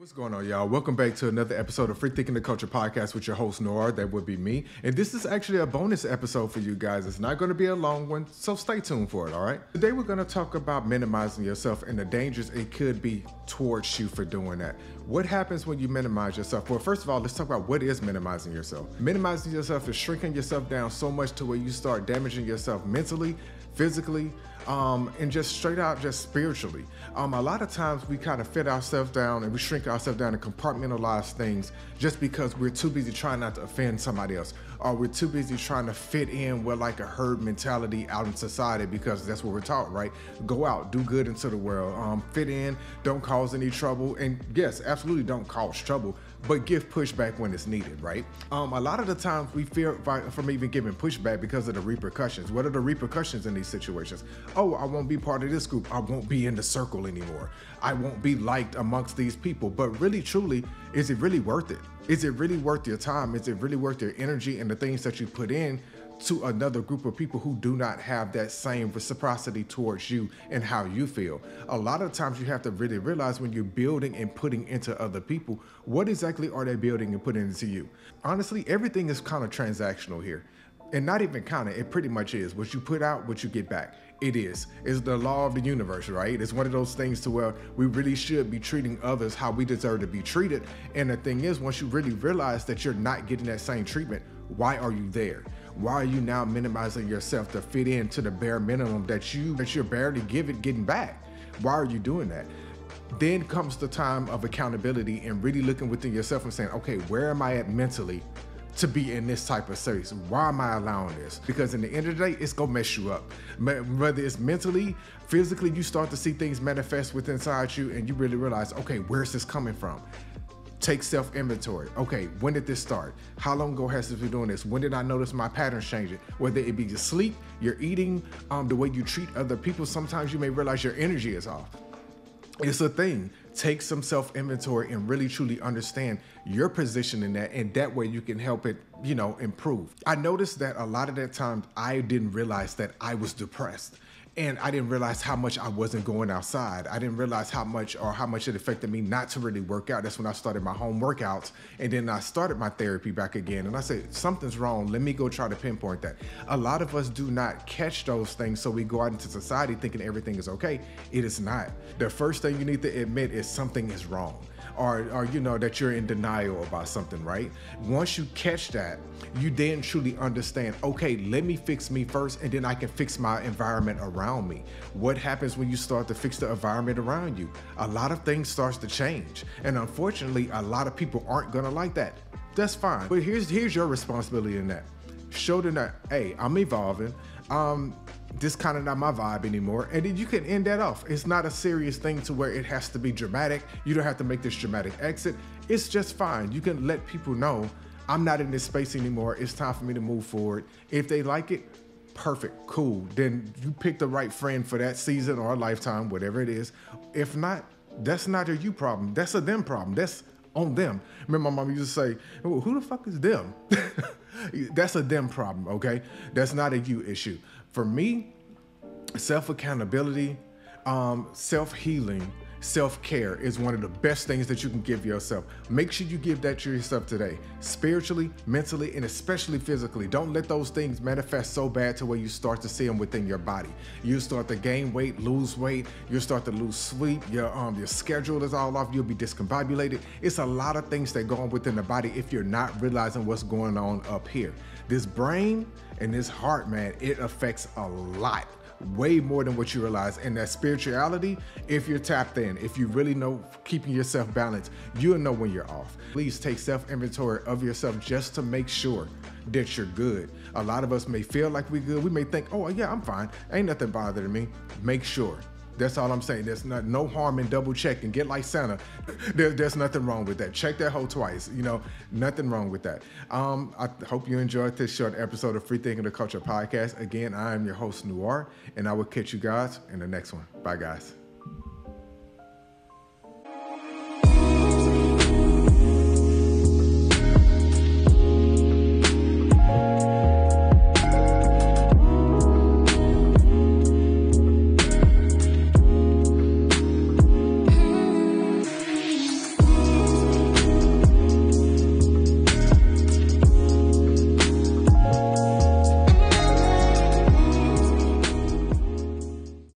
What's going on, y'all? Welcome back to another episode of Free Thinking the Culture podcast with your host, Noir. That would be me. And this is actually a bonus episode for you guys. It's not going to be a long one, so stay tuned for it, all right? Today, we're going to talk about minimizing yourself and the dangers it could be towards you for doing that. What happens when you minimize yourself? Well, first of all, let's talk about what is minimizing yourself. Minimizing yourself is shrinking yourself down so much to where you start damaging yourself mentally, physically, and just straight out, just spiritually. A lot of times we kind of fit ourselves down and we shrink ourselves down and compartmentalize things just because we're too busy trying not to offend somebody else, or we're too busy trying to fit in with like a herd mentality out in society, because that's what we're taught, right? Go out, do good into the world, fit in, don't cause any trouble. And yes, absolutely don't cause trouble, but give pushback when it's needed, right? A lot of the times we fear from even giving pushback because of the repercussions. What are the repercussions in these situations? Oh, I won't be part of this group. I won't be in the circle anymore. I won't be liked amongst these people. But really, truly, is it really worth it? Is it really worth your time? Is it really worth your energy and the things that you put in to another group of people who do not have that same reciprocity towards you and how you feel? A lot of times you have to really realize when you're building and putting into other people, what exactly are they building and putting into you? Honestly, everything is kind of transactional here. And not even kind of, it pretty much is. What you put out, what you get back. It is. It's the law of the universe, right? It's one of those things to where we really should be treating others how we deserve to be treated. And the thing is, once you really realize that you're not getting that same treatment, why are you there? Why are you now minimizing yourself to fit into the bare minimum that you're barely getting back? Why are you doing that? Then comes the time of accountability and really looking within yourself and saying, okay, where am I at mentally to be in this type of space? Why am I allowing this? Because in the end of the day, it's gonna mess you up. Whether it's mentally, physically, you start to see things manifest within inside you and you really realize, okay, where's this coming from? Take self-inventory. Okay, when did this start? How long ago has this been doing this? When did I notice my patterns changing? Whether it be your sleep, your eating, the way you treat other people, sometimes you may realize your energy is off. It's a thing. Take some self-inventory and really truly understand your position in that, and that way you can help it, improve. I noticed that a lot of that time I didn't realize that I was depressed. And I didn't realize how much I wasn't going outside. I didn't realize how much it affected me not to really work out. That's when I started my home workouts. And then I started my therapy back again. And I said, something's wrong. Let me go try to pinpoint that. A lot of us do not catch those things. So we go out into society thinking everything is okay. It is not. The first thing you need to admit is something is wrong. Or that you're in denial about something, right? Once you catch that, you then truly understand, okay, let me fix me first, and then I can fix my environment around me. What happens when you start to fix the environment around you? A lot of things starts to change. And unfortunately, a lot of people aren't gonna like that. That's fine. But here's your responsibility in that. Show them that, hey, I'm evolving. This kind of not my vibe anymore. And then you can end that off. It's not a serious thing to where it has to be dramatic. You don't have to make this dramatic exit. It's just fine. You can let people know, I'm not in this space anymore. It's time for me to move forward. If they like it, perfect, cool. Then you pick the right friend for that season or a lifetime, whatever it is. If not, that's not a you problem. That's a them problem. That's on them. Remember, my mom used to say, well, who the fuck is them? That's a them problem, okay? That's not a you issue. For me, self-accountability, self-healing, self-care is one of the best things that you can give yourself. Make sure you give that to yourself today, spiritually, mentally, and especially physically. Don't let those things manifest so bad to where you start to see them within your body. You start to gain weight, lose weight. You start to lose sleep. Your schedule is all off. You'll be discombobulated. It's a lot of things that go on within the body if you're not realizing what's going on up here. This brain and this heart, man, it affects a lot. Way more than what you realize. And that spirituality, if you're tapped in, if you really know keeping yourself balanced, you'll know when you're off. Please take self-inventory of yourself just to make sure that you're good. A lot of us may feel like we're good. We may think, oh yeah, I'm fine. Ain't nothing bothering me. Make sure. That's all I'm saying. There's no harm in double checking. Get like Santa. There's nothing wrong with that. Check that hole twice. Nothing wrong with that. I hope you enjoyed this short episode of Free Thinking the Culture podcast. Again, I am your host, Noir, and I will catch you guys in the next one. Bye, guys.